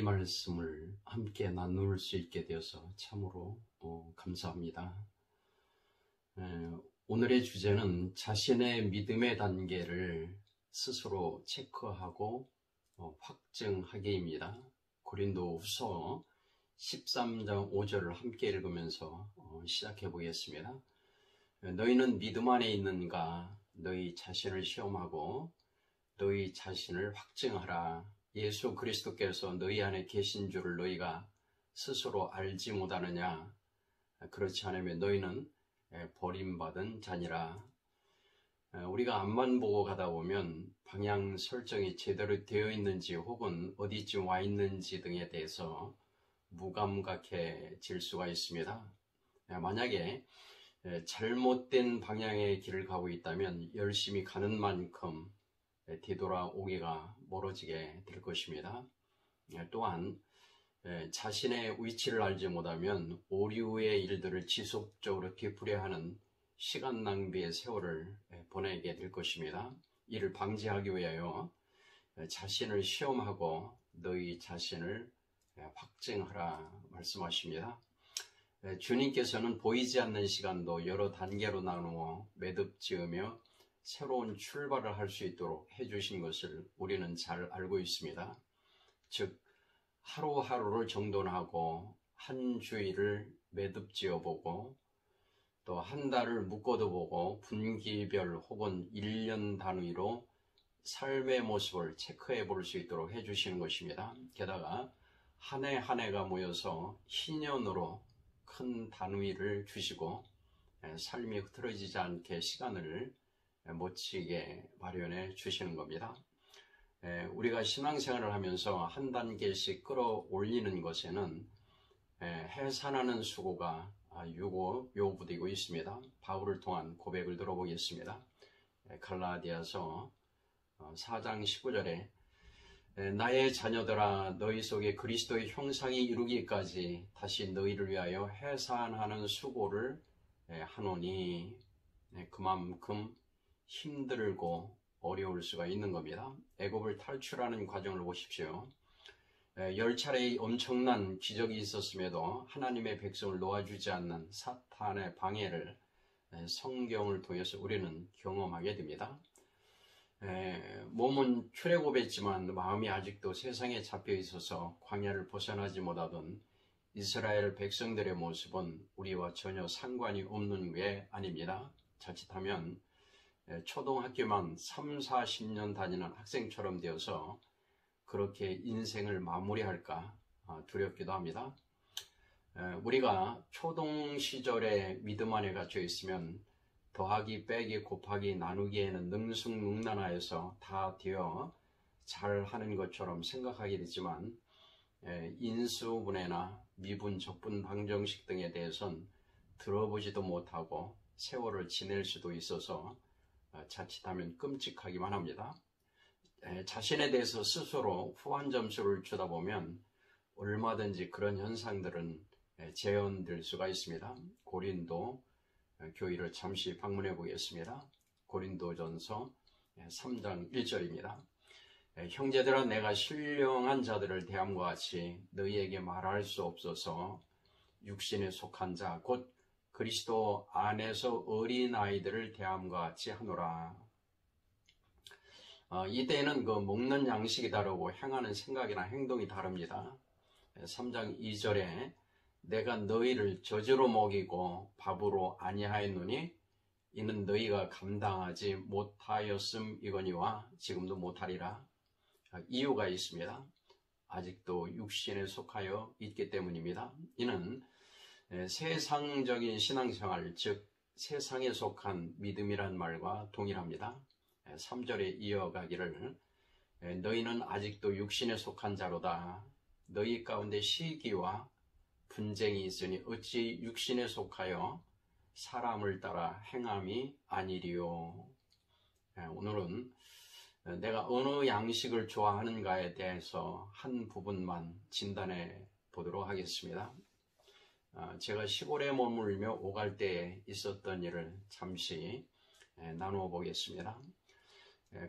말씀을 함께 나눌 수 있게 되어서 참으로 감사합니다. 오늘의 주제는 자신의 믿음의 단계를 스스로 체크하고 확증하기입니다. 고린도후서 13장 5절을 함께 읽으면서 시작해 보겠습니다. 너희는 믿음 안에 있는가? 너희 자신을 시험하고 너희 자신을 확증하라. 예수 그리스도께서 너희 안에 계신 줄을 너희가 스스로 알지 못하느냐? 그렇지 않으면 너희는 버림받은 자니라. 우리가 앞만 보고 가다 보면 방향 설정이 제대로 되어 있는지 혹은 어디쯤 와 있는지 등에 대해서 무감각해질 수가 있습니다. 만약에 잘못된 방향의 길을 가고 있다면 열심히 가는 만큼 뒤돌아오기가 멀어지게 될 것입니다. 또한 자신의 위치를 알지 못하면 오류의 일들을 지속적으로 되풀이하는 시간 낭비의 세월을 보내게 될 것입니다. 이를 방지하기 위하여 자신을 시험하고 너희 자신을 확증하라 말씀하십니다. 주님께서는 보이지 않는 시간도 여러 단계로 나누어 매듭 지으며 새로운 출발을 할 수 있도록 해주신 것을 우리는 잘 알고 있습니다. 즉 하루하루를 정돈하고 한 주일을 매듭 지어보고 또 한 달을 묶어도 보고 분기별 혹은 1년 단위로 삶의 모습을 체크해 볼 수 있도록 해주시는 것입니다. 게다가 한 해 한 해가 모여서 희년으로 큰 단위를 주시고 삶이 흐트러지지 않게 시간을 못치게 마련해 주시는 겁니다. 우리가 신앙생활을 하면서 한 단계씩 끌어올리는 것에는 해산하는 수고가 요구되고 있습니다. 바울을 통한 고백을 들어보겠습니다. 갈라디아서 4장 19절에 나의 자녀들아 너희 속에 그리스도의 형상이 이루기까지 다시 너희를 위하여 해산하는 수고를 하노니 그만큼 힘들고 어려울 수가 있는 겁니다. 애굽을 탈출하는 과정을 보십시오. 10차례의 엄청난 기적이 있었음에도 하나님의 백성을 놓아주지 않는 사탄의 방해를 성경을 통해서 우리는 경험하게 됩니다. 몸은 출애굽했지만 마음이 아직도 세상에 잡혀 있어서 광야를 벗어나지 못하던 이스라엘 백성들의 모습은 우리와 전혀 상관이 없는 게 아닙니다. 자칫하면 초등학교만 3, 40년 다니는 학생처럼 되어서 그렇게 인생을 마무리할까 두렵기도 합니다. 우리가 초등 시절에 믿음 안에 갇혀 있으면 더하기, 빼기, 곱하기, 나누기에는 능숙능란하여서 다 되어 잘하는 것처럼 생각하게 되지만 인수분해나 미분, 적분, 방정식 등에 대해서는 들어보지도 못하고 세월을 지낼 수도 있어서 자칫하면 끔찍하기만 합니다. 자신에 대해서 스스로 후한 점수를 주다 보면 얼마든지 그런 현상들은 재현될 수가 있습니다. 고린도 교회를 잠시 방문해 보겠습니다. 고린도전서 3장 1절입니다. 형제들아 내가 신령한 자들을 대함과 같이 너희에게 말할 수 없어서 육신에 속한 자 곧 그리스도 안에서 어린아이들을 대함과 같이 하노라. 이때에는 먹는 양식이 다르고 행하는 생각이나 행동이 다릅니다. 3장 2절에 내가 너희를 젖으로 먹이고 밥으로 아니하였노니 이는 너희가 감당하지 못하였음이거니와 지금도 못하리라. 이유가 있습니다. 아직도 육신에 속하여 있기 때문입니다. 이는 세상적인 신앙생활, 즉 세상에 속한 믿음이란 말과 동일합니다. 3절에 이어가기를 너희는 아직도 육신에 속한 자로다. 너희 가운데 시기와 분쟁이 있으니 어찌 육신에 속하여 사람을 따라 행함이 아니리요. 오늘은 내가 어느 양식을 좋아하는가에 대해서 한 부분만 진단해 보도록 하겠습니다. 제가 시골에 머물며 오갈대에 있었던 일을 잠시 나누어 보겠습니다.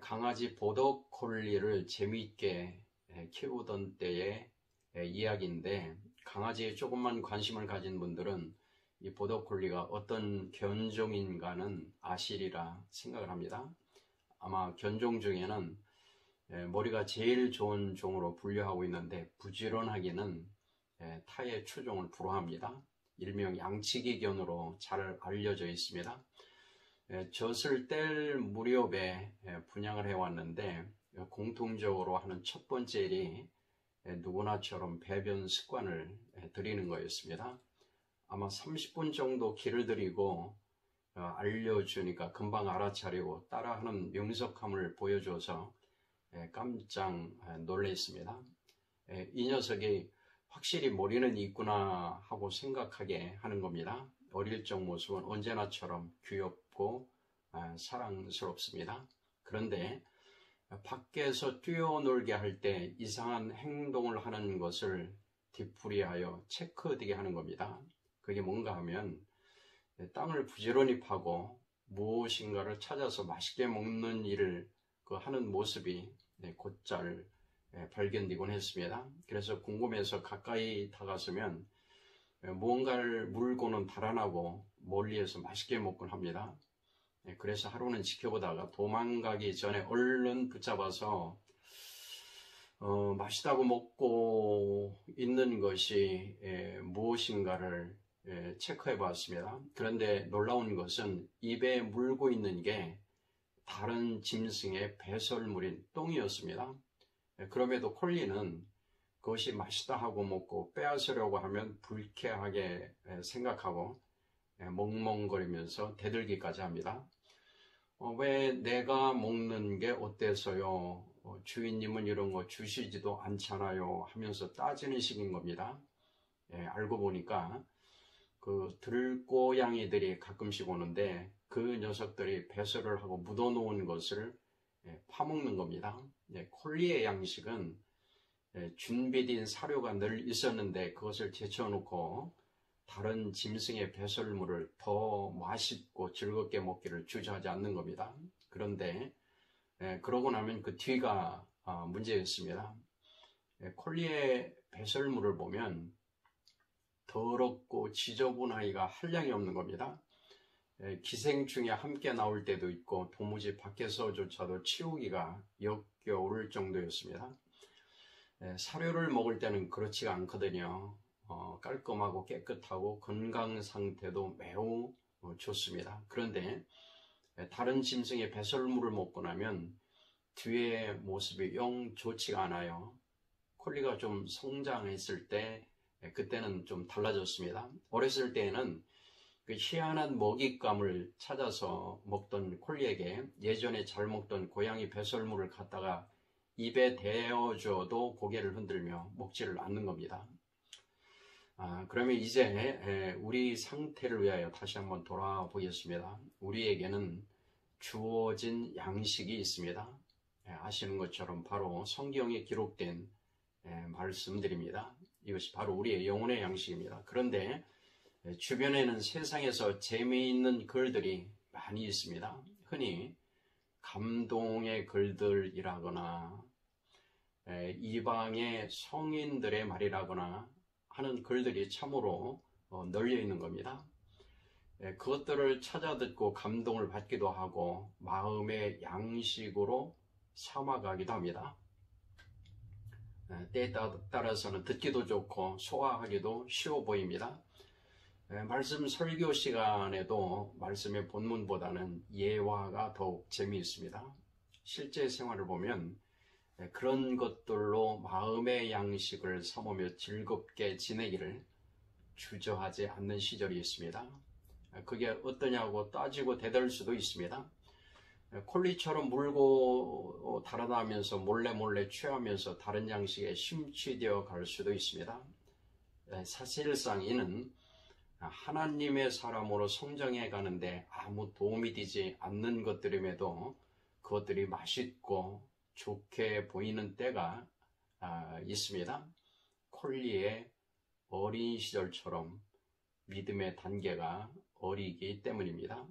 강아지 보더콜리를 재미있게 키우던 때에 이야기인데, 강아지에 조금만 관심을 가진 분들은 이 보더콜리가 어떤 견종인가는 아시리라 생각을 합니다. 아마 견종 중에는 머리가 제일 좋은 종으로 분류하고 있는데, 부지런하기는 타의 추종을 불허합니다. 일명 양치기견으로 잘 알려져 있습니다. 젖을 뗄 무렵에 분양을 해왔는데, 공통적으로 하는 첫 번째 일이 누구나처럼 배변 습관을 들이는 거였습니다. 아마 30분 정도 길을 들이고 알려주니까 금방 알아차리고 따라하는 명석함을 보여줘서 깜짝 놀랐습니다. 이 녀석이 확실히 머리는 있구나 하고 생각하게 하는 겁니다. 어릴 적 모습은 언제나처럼 귀엽고 사랑스럽습니다. 그런데 밖에서 뛰어놀게 할 때 이상한 행동을 하는 것을 뒤풀이하여 체크되게 하는 겁니다. 그게 뭔가 하면 땅을 부지런히 파고 무엇인가를 찾아서 맛있게 먹는 일을 하는 모습이 곧잘 발견되곤 했습니다. 그래서 궁금해서 가까이 다가서면 무언가를 물고는 달아나고 멀리에서 맛있게 먹곤 합니다. 그래서 하루는 지켜보다가 도망가기 전에 얼른 붙잡아서 맛있다고 먹고 있는 것이 무엇인가를 체크해 봤습니다. 그런데 놀라운 것은 입에 물고 있는 게 다른 짐승의 배설물인 똥이었습니다. 그럼에도 콜리는 그것이 맛있다 하고 먹고 빼앗으려고 하면 불쾌하게 생각하고 멍멍거리면서 대들기까지 합니다. 왜 내가 먹는 게 어때서요? 주인님은 이런 거 주시지도 않잖아요 하면서 따지는 식인 겁니다. 알고 보니까 그 들고양이들이 가끔씩 오는데 그 녀석들이 배설을 하고 묻어놓은 것을 파먹는 겁니다. 콜리의 양식은 준비된 사료가 늘 있었는데 그것을 제쳐놓고 다른 짐승의 배설물을 더 맛있고 즐겁게 먹기를 주저하지 않는 겁니다. 그런데 그러고 나면 그 뒤가 문제였습니다. 콜리의 배설물을 보면 더럽고 지저분하기가 한량이 없는 겁니다. 기생충이 함께 나올 때도 있고 도무지 밖에서조차도 치우기가 역겨울 정도였습니다. 사료를 먹을 때는 그렇지가 않거든요. 깔끔하고 깨끗하고 건강 상태도 매우 좋습니다. 그런데 다른 짐승의 배설물을 먹고 나면 뒤의 모습이 영 좋지가 않아요. 콜리가 좀 성장했을 때 그때는 좀 달라졌습니다. 어렸을 때에는 그 희한한 먹잇감을 찾아서 먹던 콜리에게 예전에 잘 먹던 고양이 배설물을 갖다가 입에 대어줘도 고개를 흔들며 먹지를 않는 겁니다. 그러면 이제 우리 상태를 위하여 다시 한번 돌아보겠습니다. 우리에게는 주어진 양식이 있습니다. 아시는 것처럼 바로 성경에 기록된 말씀들입니다. 이것이 바로 우리의 영혼의 양식입니다. 그런데 주변에는 세상에서 재미있는 글들이 많이 있습니다. 흔히 감동의 글들이라거나 이방의 성인들의 말이라거나 하는 글들이 참으로 널려 있는 겁니다. 그것들을 찾아 듣고 감동을 받기도 하고 마음의 양식으로 삼아가기도 합니다. 때에 따라서는 듣기도 좋고 소화하기도 쉬워 보입니다. 말씀 설교 시간에도 말씀의 본문보다는 예화가 더욱 재미있습니다. 실제 생활을 보면 그런 것들로 마음의 양식을 삼으며 즐겁게 지내기를 주저하지 않는 시절이 있습니다. 그게 어떠냐고 따지고 대들 수도 있습니다. 콜리처럼 물고 달아나면서 몰래 취하면서 다른 양식에 심취되어 갈 수도 있습니다. 사실상 이는 하나님의 사람으로 성장해 가는데 아무 도움이 되지 않는 것들임에도 그것들이 맛있고 좋게 보이는 때가 있습니다. 콜리의 어린 시절처럼 믿음의 단계가 어리기 때문입니다.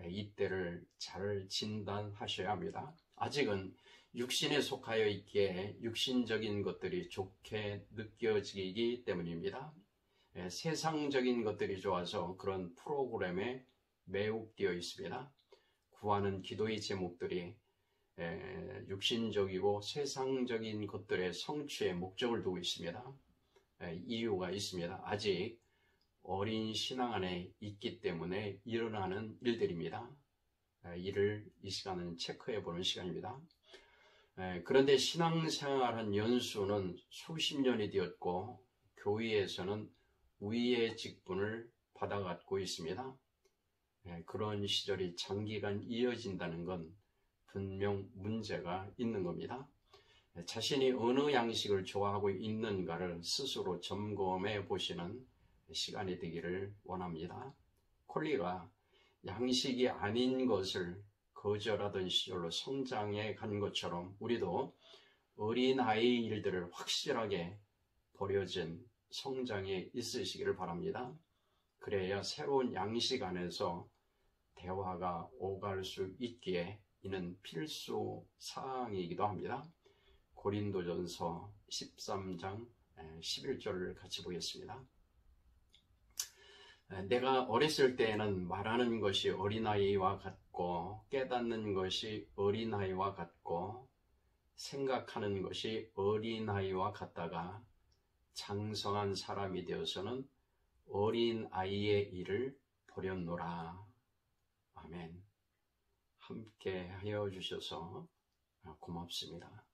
이때를 잘 진단하셔야 합니다. 아직은 육신에 속하여 있기에 육신적인 것들이 좋게 느껴지기 때문입니다. 세상적인 것들이 좋아서 그런 프로그램에 매혹되어 있습니다. 구하는 기도의 제목들이 육신적이고 세상적인 것들의 성취에 목적을 두고 있습니다. 이유가 있습니다. 아직 어린 신앙 안에 있기 때문에 일어나는 일들입니다. 이를 이 시간은 체크해 보는 시간입니다. 그런데 신앙생활한 연수는 수십 년이 되었고 교회에서는 우위의 직분을 받아갖고 있습니다. 그런 시절이 장기간 이어진다는 건 분명 문제가 있는 겁니다. 자신이 어느 양식을 좋아하고 있는가를 스스로 점검해 보시는 시간이 되기를 원합니다. 콜리가 양식이 아닌 것을 거절하던 시절로 성장해 간 것처럼 우리도 어린아이의 일들을 확실하게 버려진 성장에 있으시기를 바랍니다. 그래야 새로운 양식 안에서 대화가 오갈 수 있기에 이는 필수 사항이기도 합니다. 고린도전서 13장 11절을 같이 보겠습니다. 내가 어렸을 때에는 말하는 것이 어린아이와 같고 깨닫는 것이 어린아이와 같고 생각하는 것이 어린아이와 같다가 장성한 사람이 되어서는 어린아이의 일을 버렸노라. 아멘. 함께 하여 주셔서 고맙습니다.